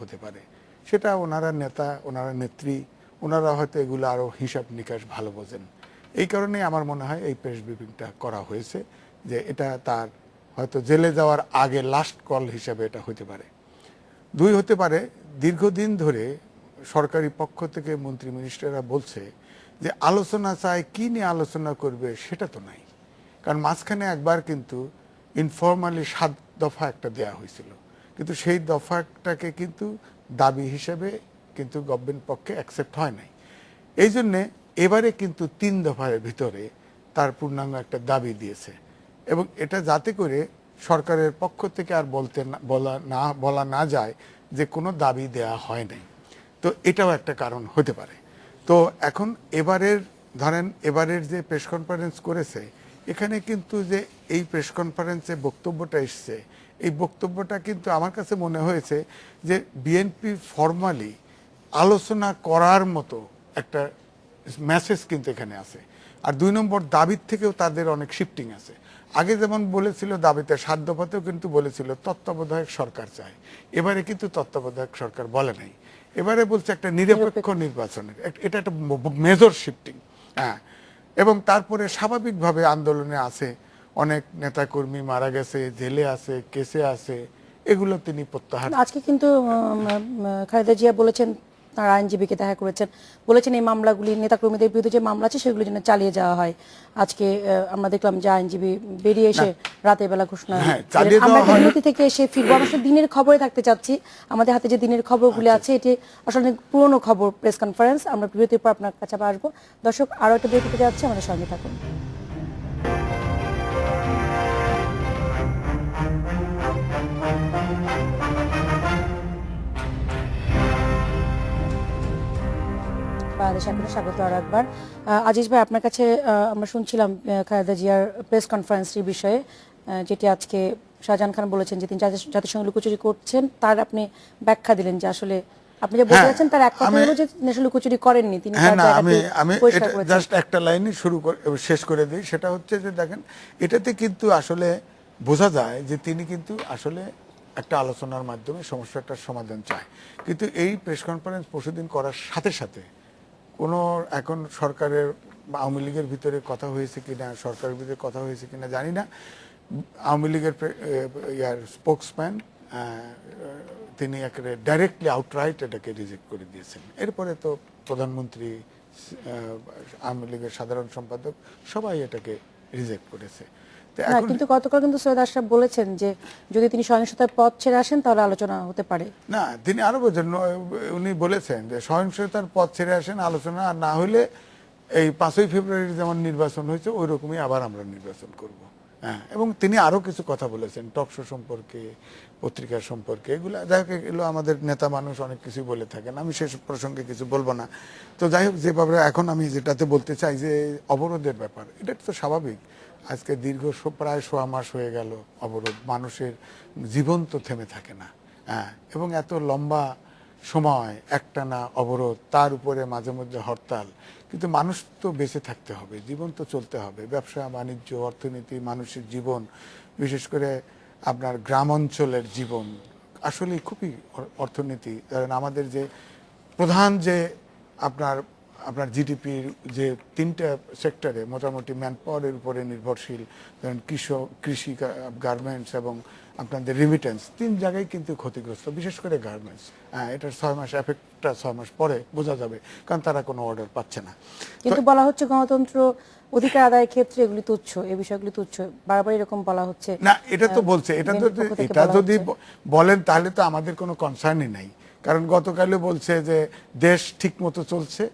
হতে পারে, সেটা ওনারা নেতা, ওনারা নেত্রী, ওনারা হয়তো এগুলো আরও হিসাব নিকাশ ভালো বোঝেন। এই কারণেই আমার মনে হয় এই প্রেস ব্রিফিংটা করা হয়েছে, যে এটা তার হয়তো জেলে যাওয়ার আগে লাস্ট কল হিসাবে এটা হতে পারে। দুই হতে পারে, দীর্ঘদিন ধরে সরকারি পক্ষ থেকে মন্ত্রী মিনিস্টাররা বলছে যে আলোচনা চায়, কি নিয়ে আলোচনা করবে সেটা তো নাই। কারণ মাঝখানে একবার কিন্তু ইনফর্মালি 7 দফা একটা দেয়া হয়েছিল, কিন্তু সেই দফাটাকে কিন্তু দাবি হিসেবে কিন্তু গভর্নমেন্ট পক্ষে অ্যাকসেপ্ট হয় নাই। এই জন্যে এবারে কিন্তু 3 দফার ভিতরে তার পূর্ণাঙ্গ একটা দাবি দিয়েছে, এবং এটা যাতে করে সরকারের পক্ষ থেকে আর বলা না যায় যে কোনো দাবি দেয়া হয় নাই। তো এটাও একটা কারণ হতে পারে। তো এখন এবারের যে প্রেস কনফারেন্স করেছে, এখানে কিন্তু যে এই প্রেস কনফারেন্সে বক্তব্যটা এসছে, এই বক্তব্যটা কিন্তু আমার কাছে মনে হয়েছে যে বিএনপি ফর্মালি আলোচনা করার মতো একটা মেসেজ কিন্তু এখানে আছে। আর 2 নম্বর, দাবির থেকেও তাদের অনেক শিফটিং আছে। আগে যেমন বলেছিল দাবিতে 7 দফাতেও কিন্তু বলেছিল তত্ত্বাবধায়ক সরকার চায়, এবারে কিন্তু তত্ত্বাবধায়ক সরকার বলে নাই, এবারে বলছে একটা নিরপেক্ষ নির্বাচনের। এটা একটা মেজর শিফটিং। হ্যাঁ, এবং তারপরে স্বাভাবিকভাবে আন্দোলনে আছে, অনেক নেতাকর্মী মারা গেছে, জেলে আছে, কেসে আছে, এগুলো তিনি প্রত্যাহার। আজকে কিন্তু খালেদা জিয়া বলেছেন, তার আইনজীবীকে দেখা করেছেন, বলেছেন এই মামলাগুলি নেতাকর্মীদের বিরুদ্ধে যে মামলা আছে সেগুলো যেন চালিয়ে যাওয়া হয়। আজকে আমরা দেখলাম যে আইনজীবী বেরিয়ে এসে রাতের বেলা ঘোষণা, আমরা বিরতি থেকে এসে ফিরবো। আমরা দিনের খবরে থাকতে চাচ্ছি, আমাদের হাতে যে দিনের খবরগুলি আছে এটি আসলে পুরনো খবর, প্রেস কনফারেন্স। আমরা বিরতির পর আপনার কাছে আবার আসবো। দর্শক, আরও একটা বিরতিতে যাচ্ছি, আমাদের সঙ্গে থাকুন। বাংলাদেশ এখন স্বাগত আর একবার। আজিজ ভাই, আপনার কাছে আমরা শুনছিলাম খালেদা জিয়ার প্রেস কনফারেন্সের বিষয়ে, যেটি আজকে শাহজাহান খান বলেছেন যে তিনি জাতিসংঘ লুকোচুরি করছেন, তার আপনি ব্যাখ্যা দিলেন যে আসলে আপনি যে বলতে যাচ্ছেন তার এক কথা হলো যে তিনি লুকোচুরি করেননি, তিনি আমি জাস্ট একটা লাইনই শেষ করে দিই। সেটা হচ্ছে যে দেখেন, এটাতে কিন্তু আসলে বোঝা যায় যে তিনি কিন্তু আসলে একটা আলোচনার মাধ্যমে সমস্যাটার সমাধান চায়। কিন্তু এই প্রেস কনফারেন্স পরশুদিন করার সাথে সাথে কোনো এখন সরকারের আওয়ামী লীগের ভিতরে কথা হয়েছে কিনা, সরকারের ভিতরে কথা হয়েছে কিনা জানি না, আওয়ামী লীগের স্পোকসম্যান তিনি একেবারে ডাইরেক্টলি আউটরাইট এটাকে রিজেক্ট করে দিয়েছেন। এরপরে তো প্রধানমন্ত্রী, আওয়ামী লীগের সাধারণ সম্পাদক সবাই এটাকে রিজেক্ট করেছে। কিন্তু গতকাল কিন্তু সৈয়দ আশরাফ বলেছেন যে যদি তিনি সহিংসতার পথ ছেড়ে আসেন তাহলে আলোচনা হতে পারে। না, তিনি আরো বলছেন, উনি বলেছেন যে সহিংসতার পথ ছেড়ে আসেন, আলোচনা আর না হলে এই 5ই ফেব্রুয়ারি যেমন নির্বাচন হয়েছে ওই রকমই আবার আমরা নির্বাচন করব। হ্যাঁ, এবং তিনি আরো কিছু কথা বলেছেন টকশো সম্পর্কে, পত্রিকার সম্পর্কে, এগুলো যাই হোক, এগুলো আমাদের নেতা মানুষ অনেক কিছু বলে থাকেন, আমি শেষ প্রসঙ্গে কিছু বলবো না। তো যাই হোক, যেভাবে এখন আমি যেটাতে বলতে চাই যে অবরোধের ব্যাপার, এটা তো স্বাভাবিক। আজকে দীর্ঘ প্রায় 1.5 মাস হয়ে গেল অবরোধ, মানুষের জীবন তো থেমে থাকে না। হ্যাঁ, এবং এত লম্বা সময় একটানা অবরোধ, তার উপরে মাঝে মধ্যে হরতাল, কিন্তু মানুষ তো বেঁচে থাকতে হবে, জীবন তো চলতে হবে, ব্যবসা বাণিজ্য, অর্থনীতি, মানুষের জীবন, বিশেষ করে আপনার গ্রাম অঞ্চলের জীবন আসলে খুবই অর্থনীতি। কারণ আমাদের যে প্রধান যে আপনার জিডিপির যে 3টা সেক্টরে মোটামুটি ম্যান পাওয়ারের উপরে নির্ভরশীল, ধরেন কৃষি, গার্মেন্টস এবং আপনাদের রিমিটেন্স, 3 জায়গায় কিন্তু ক্ষতিগ্রস্ত, বিশেষ করে গার্মেন্টস। এটার 6 মাস এফেক্টটা 6 মাস পরে বোঝা যাবে, কারণ তারা কোনো অর্ডার পাচ্ছে না। কিন্তু বলা হচ্ছে গণতন্ত্র অধিকার আদায়ের ক্ষেত্রে এগুলি তুচ্ছ, এই বিষয়গুলি তুচ্ছ, বারবার এরকম বলা হচ্ছে। না, এটা তো বলছে, এটা যদি বলেন তাহলে তো আমাদের কোনো কনসার্নই নাই, কারণ গতকালও বলছে যে দেশ ঠিক মতো চলছে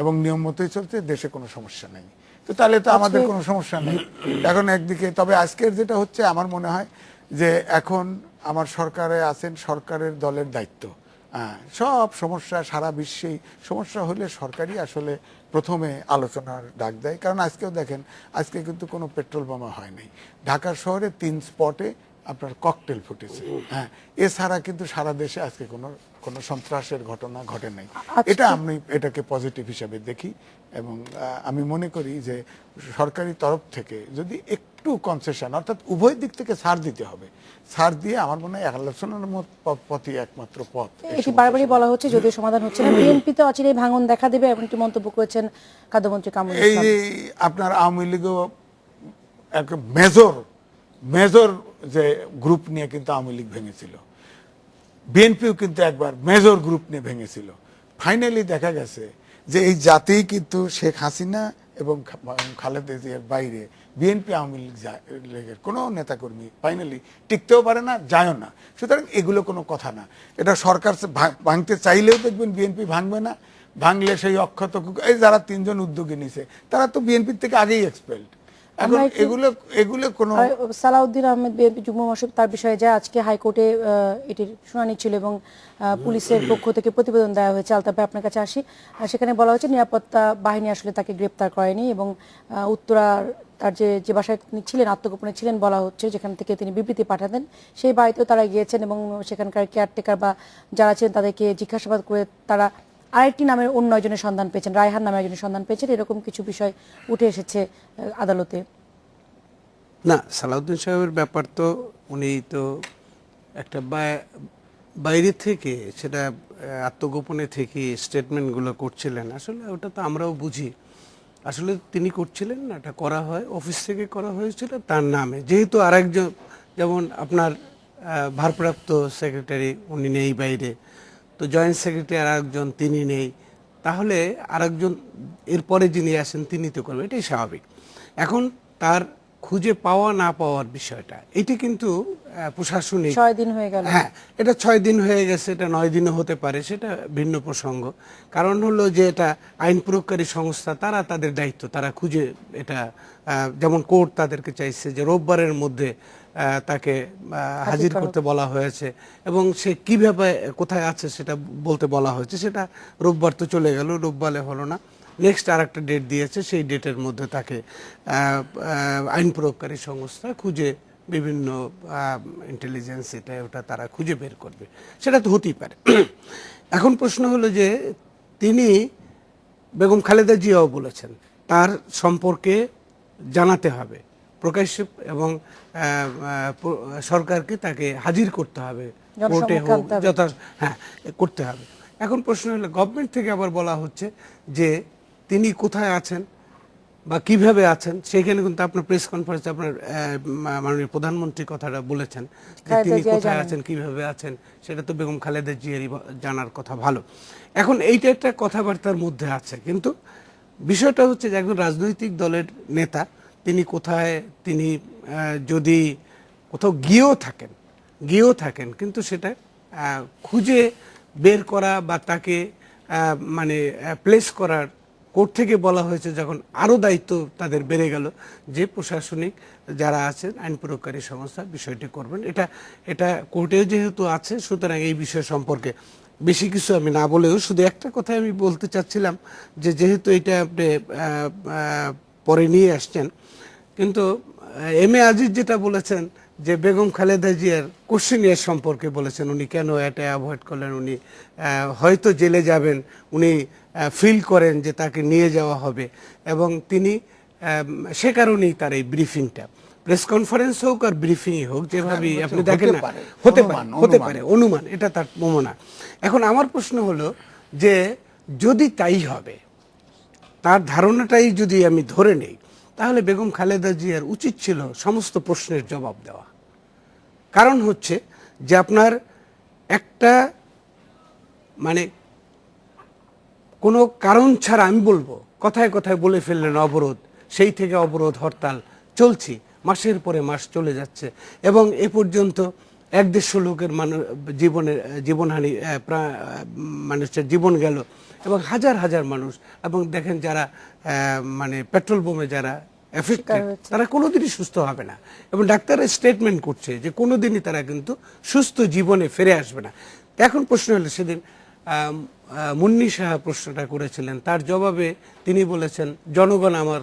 এবং নিয়ম মতোই চলছে, দেশে কোনো সমস্যা নেই। তো তাহলে তো আমাদের কোনো সমস্যা নেই এখন একদিকে। তবে আজকের যেটা হচ্ছে, আমার মনে হয় যে এখন আমার সরকারে আছেন, সরকারের দলের দায়িত্ব সব সমস্যা, সারা বিশ্বেই সমস্যা হলে সরকারই আসলে প্রথমে আলোচনার ডাক দেয়। কারণ আজকেও দেখেন, আজকে কিন্তু কোনো পেট্রোল বোমা হয় নাই ঢাকার শহরে, 3 স্পটে আপনার ককটেল ফুটেছে। হ্যাঁ, এছাড়া কিন্তু সারা দেশে আজকে কোনো সন্ত্রাসের ঘটনা ঘটে নাই। এটা আমি এটাকে পজিটিভ হিসাবে দেখি, এবং আমি মনে করি যে সরকারি তরফ থেকে যদি একটু কনসেশন, অর্থাৎ উভয় দিক থেকে ছাড় দিতে হবে, ছাড় দিয়ে আমার মনে হয় আলোচনার পথই একমাত্র পথ। এটি বারবারই বলা হচ্ছে, যদিও সমাধান হচ্ছে না। বিএনপি তো অচিরেই ভাঙন দেখা দেবে এমনটি মন্তব্য করেছেন খাদ্যমন্ত্রী কামরুল এই ইসলাম। যে আপনার আওয়ামী লীগও এক মেজর যে গ্রুপ নিয়ে কিন্তু আওয়ামী লীগ ভেঙেছিল, বিএনপিও কিন্তু একবার মেজর গ্রুপ নিয়ে ভেঙেছিল। ফাইনালি দেখা গেছে যে এই জাতিই কিন্তু শেখ হাসিনা এবং খালেদা জিয়ার বাইরে বিএনপি আওয়ামী লীগের কোনো নেতাকর্মী ফাইনালি টিকতেও পারে না, যায়ও না। সুতরাং এগুলো কোনো কথা না। এটা সরকার ভাঙতে চাইলেও দেখবেন বিএনপি ভাঙবে না, ভাঙলে সেই অক্ষত এই যারা 3 জন উদ্যোগী নিছে তারা তো বিএনপির থেকে আগেই এক্সপেলড। এখন এগুলো কোনো সালাউদ্দিন আহমেদ বিএনপি যুগ্ম মহাসচিব, তার বিষয়ে যা আজকে হাইকোর্টে এটির শুনানি ছিল এবং পুলিশের পক্ষ থেকে প্রতিবেদন দেওয়া হয়েছে। আলতাফ, আপনার কাছে আসি। সেখানে বলা হয়েছে নিরাপত্তা বাহিনী আসলে তাকে গ্রেপ্তার করেনি এবং উত্তরার তার যে বাসায় তিনি ছিলেন, আত্মগোপনে ছিলেন বলা হচ্ছে, যেখান থেকে তিনি বিবৃতি পাঠাতেন, সেই বাড়িতেও তারা গিয়েছেন এবং সেখানকার কেয়ারটেকার বা যারা ছিলেন তাদেরকে জিজ্ঞাসাবাদ করে তারা আরেকটি নামের অন্য একজনের সন্ধান পেয়েছেন, রায়হান নামের একজনের সন্ধান পেয়েছেন। এরকম কিছু বিষয় উঠে এসেছে আদালতে। না, সালাউদ্দিন সাহেবের ব্যাপার তো উনি তো একটা বাইরে থেকে সেটা আত্মগোপনে থেকে স্টেটমেন্টগুলো করছিলেন। আসলে ওটা তো আমরাও বুঝি। আসলে তিনি করছিলেন না, এটা করা হয় অফিস থেকে করা হয়েছিল তার নামে। যেহেতু আরেকজন, যেমন আপনার ভারপ্রাপ্ত সেক্রেটারি উনি নেই বাইরে, তো জয়েন্ট সেক্রেটারি আরেকজন তিনি নেই, তাহলে আরেকজন এরপরে যিনি আসেন তিনি তো করবেন, এটাই স্বাভাবিক। এখন তার খুঁজে পাওয়া না পাওয়ার বিষয়টা, এটি কিন্তু প্রশাসনিক 6 দিন হয়ে গেল। হ্যাঁ, এটা 6 দিন হয়ে গেছে, এটা 9 দিনও হতে পারে, সেটা ভিন্ন প্রসঙ্গ। কারণ হলো যে এটা আইন প্রয়োগকারী সংস্থা, তারা তাদের দায়িত্ব, তারা খুঁজে এটা, যেমন কোর্ট তাদেরকে চাইছে যে রোববারের মধ্যে তাকে হাজির করতে বলা হয়েছে এবং সে কিভাবে কোথায় আছে সেটা বলতে বলা হয়েছে। সেটা রোববার তো চলে গেল, রোববারে হলো না, নেক্সট আর একটা ডেট দিয়েছে, সেই ডেটের মধ্যে তাকে আইন প্রয়োগকারী সংস্থা খুঁজে বিভিন্ন ইন্টেলিজেন্স এটা ওটা তারা খুঁজে বের করবে, সেটা তো হতেই পারে। এখন প্রশ্ন হলো যে তিনি বেগম খালেদা জিয়াও বলেছেন তার সম্পর্কে জানাতে হবে প্রকাশ্যে এবং সরকারকে তাকে হাজির করতে হবে, কোর্টে হোক হ্যাঁ করতে হবে। এখন প্রশ্ন হলো গভর্নমেন্ট থেকে আবার বলা হচ্ছে যে তিনি কোথায় আছেন বা কিভাবে আছেন, সেখানে কিন্তু আপনার প্রেস কনফারেন্সে আপনার মাননীয় প্রধানমন্ত্রী কথাটা বলেছেন যে তিনি কোথায় আছেন কিভাবে আছেন সেটা তো বেগম খালেদা জিয়ারই জানার কথা। ভালো, এখন এইটা একটা কথাবার্তার মধ্যে আছে, কিন্তু বিষয়টা হচ্ছে যে একজন রাজনৈতিক দলের নেতা তিনি কোথায়, তিনি যদি কোথাও গিয়েও থাকেন কিন্তু সেটা খুঁজে বের করা বা তাকে মানে প্লেস করার, কোর্ট থেকে বলা হয়েছে যখন আরও দায়িত্ব তাদের বেড়ে গেল যে প্রশাসনিক যারা আছেন আইন প্রয়োগকারী সংস্থা বিষয়টি করবেন। এটা কোর্টেও যেহেতু আছে, সুতরাং এই বিষয় সম্পর্কে বেশি কিছু আমি না বলেও শুধু একটা কথা আমি বলতে চাচ্ছিলাম যে যেহেতু এটা আপনি পরে নিয়ে আসছেন, কিন্তু এম এ আজিজ যেটা বলেছেন যে বেগম খালেদা জিয়ার কোশ্চেনিয়ার সম্পর্কে বলেছেন, উনি কেন এটা অ্যাভয়েড করলেন, উনি হয়তো জেলে যাবেন, উনি ফিল করেন যে তাকে নিয়ে যাওয়া হবে এবং তিনি সে কারণেই তার এই ব্রিফিংটা, প্রেস কনফারেন্স হোক আর ব্রিফিংই হোক, যেভাবেই আপনি দেখেন না, হতে পারে অনুমান, এটা তার মমনা। এখন আমার প্রশ্ন হলো যে যদি তাই হবে, তার ধারণাটাই যদি আমি ধরে নেই, তাহলে বেগম খালেদা জিয়ার উচিত ছিল সমস্ত প্রশ্নের জবাব দেওয়া। কারণ হচ্ছে যে আপনার একটা মানে কোনো কারণ ছাড়া, আমি বলবো কথায় কথায় বলে ফেললেন অবরোধ, সেই থেকে অবরোধ হরতাল চলছি, মাসের পরে মাস চলে যাচ্ছে এবং এ পর্যন্ত 150 লোকের জীবনহানি, মানুষের জীবন গেল এবং হাজার হাজার মানুষ, এবং দেখেন যারা মানে পেট্রোল বোমে যারা এফেক্টেড তারা কোনোদিনই সুস্থ হবে না এবং ডাক্তাররা স্টেটমেন্ট করছে যে কোনোদিনই তারা কিন্তু সুস্থ জীবনে ফিরে আসবে না। এখন প্রশ্ন হলো, সেদিন মুন্নি সাহা প্রশ্নটা করেছিলেন, তার জবাবে তিনি বলেছেন জনগণ আমার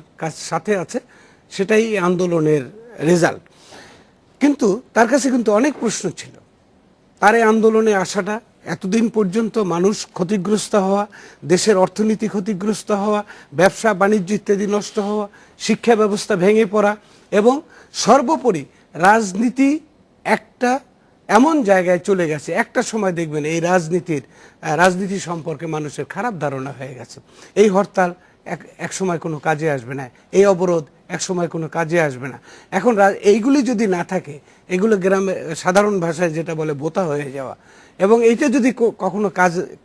সাথে আছে, সেটাই আন্দোলনের রেজাল্ট। কিন্তু তার কাছে কিন্তু অনেক প্রশ্ন ছিল। তার এই আন্দোলনে আসাটা, এতদিন পর্যন্ত মানুষ ক্ষতিগ্রস্ত হওয়া, দেশের অর্থনীতি ক্ষতিগ্রস্ত হওয়া, ব্যবসা বাণিজ্য ইত্যাদি নষ্ট হওয়া, শিক্ষা ব্যবস্থা ভেঙে পড়া, এবং সর্বোপরি রাজনীতি একটা এমন জায়গায় চলে গেছে, একটা সময় দেখবেন এই রাজনীতি সম্পর্কে মানুষের খারাপ ধারণা হয়ে গেছে। এই হরতাল এক সময় কোনো কাজে আসবে না, এই অবরোধ এক সময় কোনো কাজে আসবে না। এখন এইগুলি যদি না থাকে, এগুলো গ্রামে সাধারণ ভাষায় যেটা বলে বোতা হয়ে যাওয়া, এবং এইটা যদি কখনো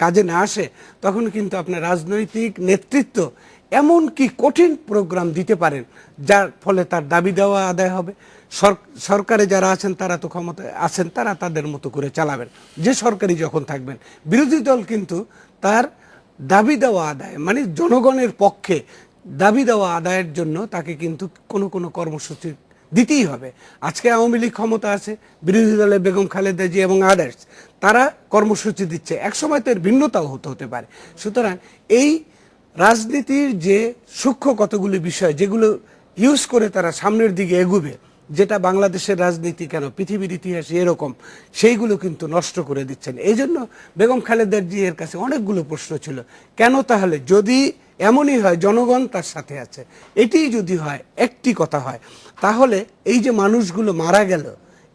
কাজে না আসে, তখন কিন্তু আপনার রাজনৈতিক নেতৃত্ব এমন কি কঠিন প্রোগ্রাম দিতে পারেন যার ফলে তার দাবি দেওয়া আদায় হবে। সরকারে যারা আছেন তারা তো ক্ষমতায় আছেন, তারা তাদের মতো করে চালাবেন, যে সরকারি যখন থাকবেন। বিরোধী দল কিন্তু তার দাবি দেওয়া আদায়, মানে জনগণের পক্ষে দাবি দেওয়া আদায়ের জন্য তাকে কিন্তু কোনো কোনো কর্মসূচি দিতেই হবে। আজকে আওয়ামী লীগ ক্ষমতা আছে, বিরোধী দলে বেগম খালেদা জিয়া এবং আদার্স তারা কর্মসূচি দিচ্ছে, একসময় তো এর ভিন্নতাও হতে পারে। সুতরাং এই রাজনীতির যে সূক্ষ্ম কতগুলি বিষয় যেগুলো ইউজ করে তারা সামনের দিকে এগুবে, যেটা বাংলাদেশের রাজনীতি কেন পৃথিবীর ইতিহাসে এরকম, সেইগুলো কিন্তু নষ্ট করে দিচ্ছেন। এই জন্য বেগম খালেদা জিয়ার কাছে অনেকগুলো প্রশ্ন ছিল, কেন তাহলে যদি এমনই হয় জনগণ তার সাথে আছে, এটি যদি হয়, একটি কথা হয়, তাহলে এই যে মানুষগুলো মারা গেল,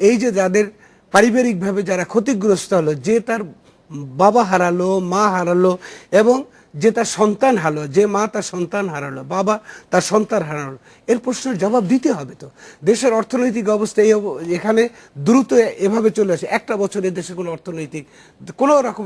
এই যে যাদের পারিবারিকভাবে যারা ক্ষতিগ্রস্ত হলো, যে তার বাবা হারালো, মা হারালো, এবং যে তার সন্তান হারালো, যে মা তার সন্তান হারালো, বাবা তার সন্তান হারালো, এর প্রশ্নের জবাব দিতে হবে। তো দেশের অর্থনৈতিক অবস্থা এখানে দ্রুত এভাবে চলে আসে, একটা বছরে দেশে কোনো অর্থনৈতিক কোনো রকম